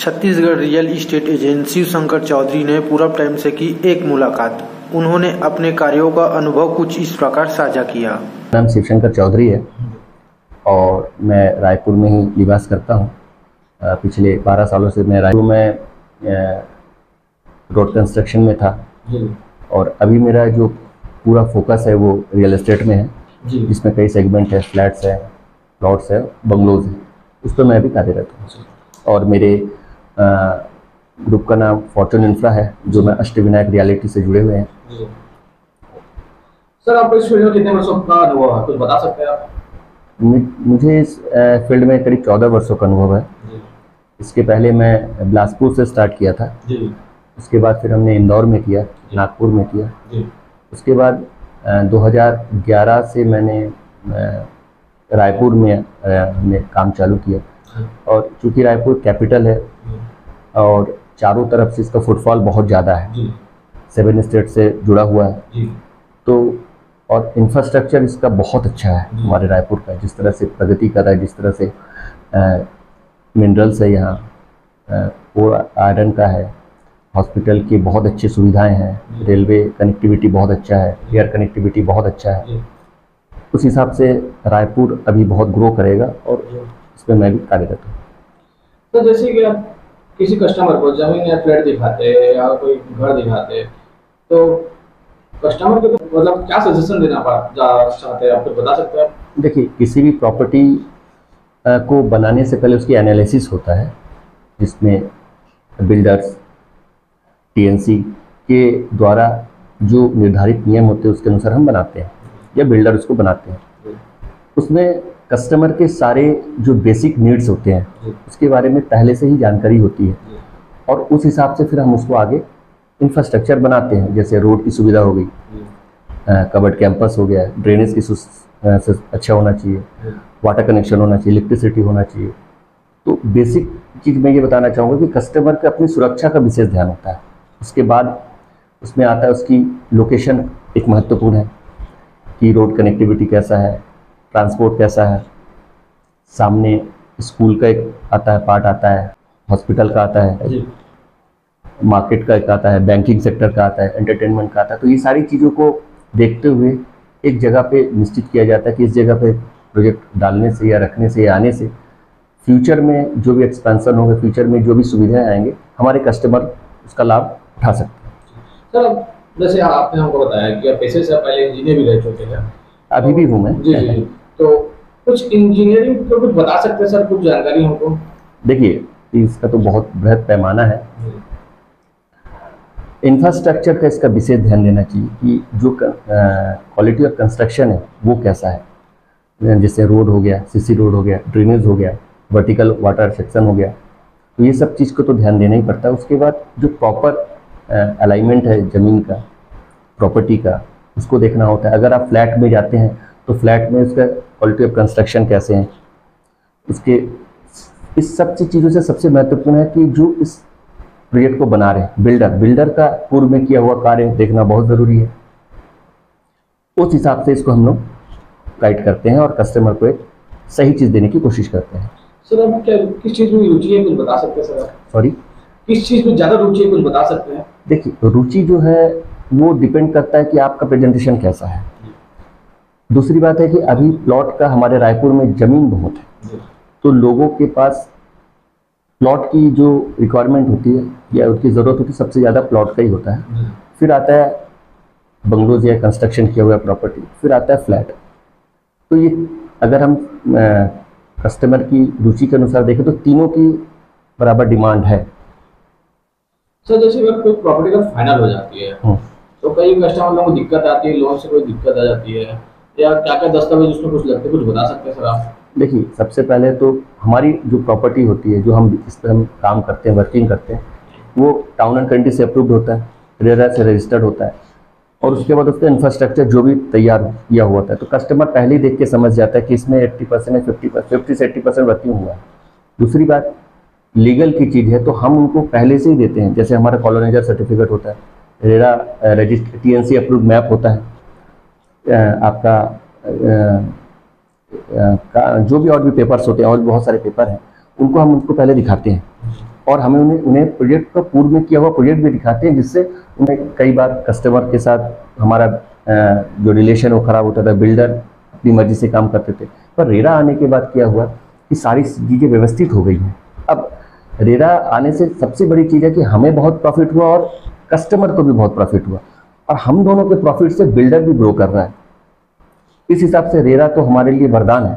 Chhattisgarh real estate agent Shivshankar Chaudhary ने पूरब time से की एक मुलाकात। उन्होंने अपने कार्यों का अनुभव कुछ इस प्रकार साझा किया। नाम शिवशंकर चौधरी है और मैं रायपुर में ही निवास करता हूँ। पिछले 12 सालों से मैं रायपुर में रोड कंस्ट्रक्शन में था और अभी मेरा जो पूरा फोकस है वो रियल एस्टेट में है, जिसमें कई सेगमेंट है, फ्लैट्स है, प्लॉट्स है, बंगलोज है। उस पर मैं अभी कार्यरत हूँ और मेरे ग्रुप का नाम फॉर्चून इंफ्रा है, जो मैं अष्टविनायक रियलिटी से जुड़े हुए हैं। सर, आपको इस फील्ड में कितने वर्षों का अनुभव है, कुछ बता सकते हैं आप? मुझे इस फील्ड में करीब 14 वर्षों का अनुभव है। इसके पहले मैं बिलासपुर से स्टार्ट किया था, उसके बाद फिर हमने इंदौर में किया, नागपुर में किया। उसके बाद 2011 से मैंने रायपुर में काम चालू किया और चूँकि रायपुर कैपिटल है और चारों तरफ से इसका फुटफॉल बहुत ज़्यादा है, 7 स्टेट से जुड़ा हुआ है, तो और इंफ्रास्ट्रक्चर इसका बहुत अच्छा है हमारे रायपुर का। जिस तरह से प्रगति कर रहा है, जिस तरह से मिनरल्स है यहाँ, और आयरन का है, हॉस्पिटल की बहुत अच्छी सुविधाएं हैं, रेलवे कनेक्टिविटी बहुत अच्छा है, एयर कनेक्टिविटी बहुत अच्छा है। उस हिसाब से रायपुर अभी बहुत ग्रो करेगा और इसमें मैं भी कार्यरत हूँ। तो जैसे कि आप किसी कस्टमर को जमीन या फ्लैट दिखाते हैं या कोई घर दिखाते हैं, तो कस्टमर को तो मतलब क्या सजेशन देना चाहते हैं, आप कुछ बता सकते हैं? देखिए, किसी भी प्रॉपर्टी को बनाने से पहले उसकी एनालिसिस होता है, जिसमें बिल्डर्स टीएनसी के द्वारा जो निर्धारित नियम होते हैं उसके अनुसार हम बनाते हैं या बिल्डर उसको बनाते हैं। उसमें कस्टमर के सारे जो बेसिक नीड्स होते हैं उसके बारे में पहले से ही जानकारी होती है और उस हिसाब से फिर हम उसको आगे इंफ्रास्ट्रक्चर बनाते हैं। जैसे रोड की सुविधा हो गई, कवर्ड कैंपस हो गया, ड्रेनेज की अच्छा होना चाहिए, वाटर कनेक्शन होना चाहिए, इलेक्ट्रिसिटी होना चाहिए। तो बेसिक चीज़ मैं ये बताना चाहूँगा कि कस्टमर का अपनी सुरक्षा का विशेष ध्यान होता है। उसके बाद उसमें आता है उसकी लोकेशन एक महत्वपूर्ण है कि रोड कनेक्टिविटी कैसा है, ट्रांसपोर्ट कैसा है, सामने स्कूल का एक आता है, पार्ट आता है, हॉस्पिटल का आता है, मार्केट का एक आता है, बैंकिंग सेक्टर का आता है, एंटरटेनमेंट का आता है। तो ये सारी चीज़ों को देखते हुए एक जगह पे निश्चित किया जाता है कि इस जगह पे प्रोजेक्ट डालने से या रखने से या आने से फ्यूचर में जो भी एक्सपेंशन होगा, फ्यूचर में जो भी सुविधाएं आएंगे, हमारे कस्टमर उसका लाभ उठा सकते हैं। सर, जैसे आपने हमको बताया कि आप पैसे से पहले इंजीनियर भी रह चुके हैं, अभी भी हूँ मैं। जी। तो कुछ इंजीनियरिंग को कुछ बता सकते हैं सर, कुछ जानकारी हमको? देखिए, इसका तो बहुत बृहद पैमाना है। इंफ्रास्ट्रक्चर का इसका विशेष ध्यान देना चाहिए कि जो क्वालिटी ऑफ कंस्ट्रक्शन है वो कैसा है। जैसे रोड हो गया, सीसी रोड हो गया, ड्रेनेज हो गया, वर्टिकल वाटर सेक्शन हो गया, तो ये सब चीज़ को तो ध्यान देना ही पड़ता है। उसके बाद जो प्रॉपर अलाइनमेंट है ज़मीन का, प्रॉपर्टी का, उसको देखना होता है। अगर आप फ्लैट में जाते हैं तो फ्लैट में उसका क्वालिटी ऑफ कंस्ट्रक्शन कैसे हैं, उसके इस सब चीज़ों से सबसे महत्वपूर्ण है कि जो इस प्रोजेक्ट को बना रहे बिल्डर का पूर्व में किया हुआ कार्य देखना बहुत ज़रूरी है। उस हिसाब से इसको हम लोग गाइड करते हैं और कस्टमर को एक सही चीज़ देने की कोशिश करते हैं। सर, आप क्या किस चीज़ में रुचि है, कुछ बता सकते हैं सर? सॉरी, किस चीज़ में ज़्यादा रुचि है, कुछ बता सकते हैं? देखिए, रुचि जो है वो डिपेंड करता है कि आपका प्रेजेंटेशन कैसा है। दूसरी बात है कि अभी प्लॉट का हमारे रायपुर में ज़मीन बहुत है, तो लोगों के पास प्लॉट की जो रिक्वायरमेंट होती है या उसकी ज़रूरत होती है, सबसे ज़्यादा प्लॉट का ही होता है। फिर आता है बंगलोज या कंस्ट्रक्शन किया हुआ प्रॉपर्टी, फिर आता है फ्लैट। तो ये अगर हम कस्टमर की रुचि के अनुसार देखें तो तीनों की बराबर डिमांड है। सर, जैसे अगर कोई प्रॉपर्टी का फाइनल हो जाती है तो कई कस्टमर लोगों को दिक्कत आती है, लोन से कोई दिक्कत आ जाती है, या क्या क्या दस्तावेज उसमें कुछ लगते हैं, कुछ बता सकते हैं सर आप? देखिए, सबसे पहले तो हमारी जो प्रॉपर्टी होती है, जो हम इस पर हम काम करते हैं, वर्किंग करते हैं, वो टाउन एंड कंट्री से अप्रूव्ड होता है, रेरा से रजिस्टर्ड होता है और उसके बाद उसका इंफ्रास्ट्रक्चर जो भी तैयार किया हुआ है, तो कस्टमर पहले ही देख के समझ जाता है कि इसमें 80% है, 50 से 80% वर्किंग हुआ है। दूसरी बात, लीगल की चीज़ है तो हम उनको पहले से ही देते हैं। जैसे हमारा कॉलोनाइजर सर्टिफिकेट होता है, RERA register TNC approved map होता है, आपका जो भी और भी पेपर्स होते हैं और बहुत सारे पेपर हैं, उनको हम उनको पहले दिखाते हैं और हमें उन्हें प्रोजेक्ट का पूर्व में किया हुआ प्रोजेक्ट भी दिखाते हैं, जिससे उन्हें कई बार कस्टमर के साथ हमारा जो रिलेशन वो खराब होता था, बिल्डर अपनी मर्जी से काम करते थे। पर रेरा आने के बाद क्या हुआ कि सारी चीज़ें व्यवस्थित हो गई हैं। अब रेरा आने से सबसे बड़ी चीज़ है कि हमें बहुत प्रॉफिट हुआ और कस्टमर को भी बहुत प्रॉफिट हुआ, और हम दोनों के प्रॉफिट से बिल्डर भी ग्रो कर रहा है। इस हिसाब से रेरा तो हमारे लिए वरदान है।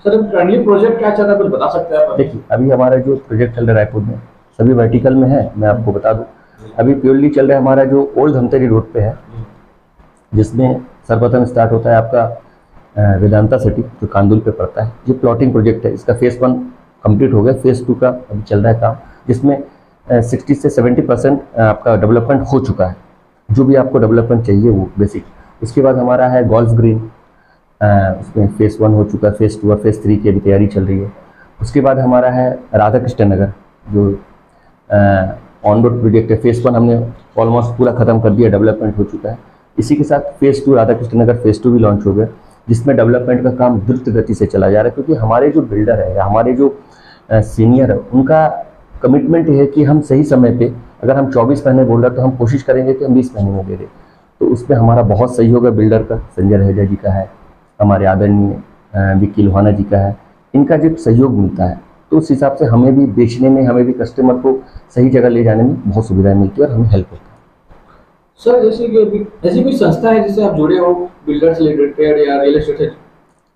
सर करंटली प्रोजेक्ट क्या चल रहा है, कुछ बता सकते हैं आप? देखिए, अभी हमारा जो प्रोजेक्ट चल रहा है रायपुर में, सभी वर्टिकल में है। मैं आपको बता दूं, अभी प्योरली चल रहा है हमारा जो ओल्ड धमतरी रोड पे है, जिसमें सर्वप्रथम स्टार्ट होता है आपका वेदांता सिटी, जो कांदुल पे पड़ता है। ये प्लॉटिंग प्रोजेक्ट है, इसका फेज़ 1 कंप्लीट हो गया, फेज़ 2 का अभी चल रहा है काम, जिसमें 60 से 70% आपका डेवलपमेंट हो चुका है, जो भी आपको डेवलपमेंट चाहिए वो बेसिक। उसके बाद हमारा है गोल्फ ग्रीन, उसमें फेज़ 1 हो चुका है, फेज़ 2 और फेज़ 3 की अभी तैयारी चल रही है। उसके बाद हमारा है राधा कृष्ण नगर, जो ऑन रोड प्रोजेक्ट है। फेज़ 1 हमने ऑलमोस्ट पूरा खत्म कर दिया, डेवलपमेंट हो चुका है। इसी के साथ फेज़ 2 राधा कृष्ण नगर फेज़ 2 भी लॉन्च हो गया, जिसमें डेवलपमेंट का काम द्रुत गति से चला जा रहा है, क्योंकि हमारे जो बिल्डर है या हमारे जो सीनियर है, उनका कमिटमेंट है कि हम सही समय पे, अगर हम 24 महीने बोल रहे हैं तो हम कोशिश करेंगे कि हम 20 महीने में दे दें। तो उसमें हमारा बहुत सहयोग है बिल्डर का, संजय रहेजा जी का है, हमारे आदरणीय विक्की लोहाना जी का है। इनका जब सहयोग मिलता है तो उस हिसाब से हमें भी बेचने में, हमें भी कस्टमर को सही जगह ले जाने में बहुत सुविधाएं मिलती है और हमें हेल्प होता है। सर जैसे कि ऐसी कोई संस्था है जिससे आप जुड़े हो, बिल्डर से रिलेटेड या रियल एस्टेट से?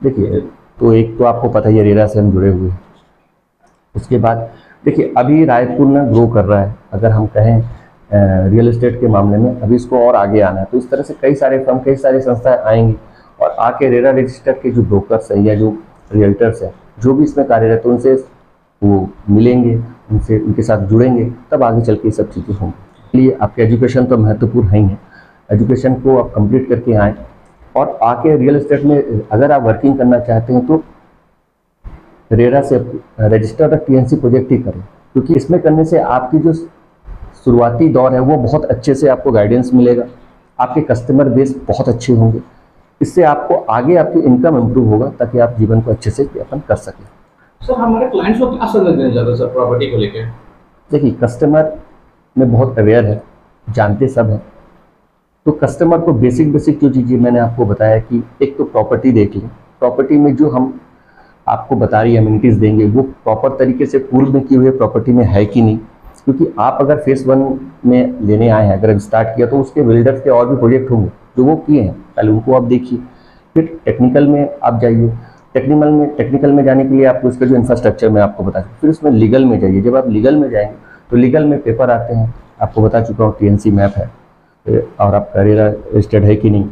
देखिए, तो एक तो आपको पता ही है, रेरा से हम जुड़े हुए हैं। उसके बाद देखिए, अभी रायपुर में ग्रो कर रहा है, अगर हम कहें रियल एस्टेट के मामले में, अभी इसको और आगे आना है। तो इस तरह से कई सारे फर्म, कई सारी संस्थाएं आएंगी और आके रेरा रजिस्टर के जो ब्रोकर्स हैं या जो रियल्टर्स हैं, जो भी इसमें कार्यरत है, उनसे वो मिलेंगे, उनसे उनके साथ जुड़ेंगे, तब आगे चल के सब चीज़ें होंगी। इसलिए आपके एजुकेशन तो महत्वपूर्ण है ही है। एजुकेशन को आप कंप्लीट करके आएँ और आके रियल एस्टेट में अगर आप वर्किंग करना चाहते हैं तो रेरा से रजिस्टर्ड टीएनसी प्रोजेक्ट ही करें, क्योंकि इसमें करने से आपकी जो शुरुआती दौर है वो बहुत अच्छे से आपको गाइडेंस मिलेगा, आपके कस्टमर बेस बहुत अच्छे होंगे। इससे आपको आगे आपकी इनकम इम्प्रूव होगा, ताकि आप जीवन को अच्छे से व्यापन कर सकें। सर हमारे क्लाइंट्स को क्या संदेश देना चाहते हैं सर प्रॉपर्टी को लेकर? देखिए, कस्टमर में बहुत अवेयर है, जानते सब है। तो कस्टमर को बेसिक जो चीज़ें मैंने आपको बताया कि एक तो प्रॉपर्टी देख लें, प्रॉपर्टी में जो हम आपको बता रही अम्यूनिटीज़ देंगे वो प्रॉपर तरीके से पूर्व में किए हुए प्रॉपर्टी में है कि नहीं। क्योंकि आप अगर फेज़ 1 में लेने आए हैं, अगर स्टार्ट किया, तो उसके बिल्डर्स के और भी प्रोजेक्ट होंगे जो वो किए हैं, पहले उनको आप देखिए। फिर टेक्निकल में आप जाइए, टेक्निकल में जाने के लिए आपको उसका जो इंफ्रास्ट्रक्चर मैं आपको बता दूँ। फिर उसमें लीगल में जाइए, जब आप लीगल में जाएंगे तो लीगल में पेपर आते हैं, आपको बता चुका हूँ, टीएनसी मैप है और आपका रेरा रजिस्टर्ड है कि नहीं,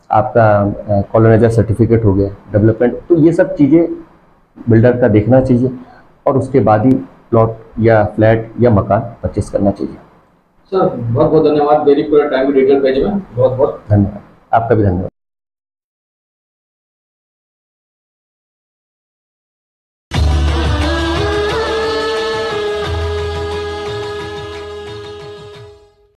आपका कॉलोनाइजर सर्टिफिकेट हो गया, डेवलपमेंट। तो ये सब चीज़ें बिल्डर का देखना चाहिए और उसके बाद ही प्लॉट या फ्लैट या मकान परचेस करना चाहिए। सर बहुत बहुत धन्यवाद, वेरी पूरा टाइम डिटेल पेज में, बहुत बहुत धन्यवाद। आपका भी धन्यवाद।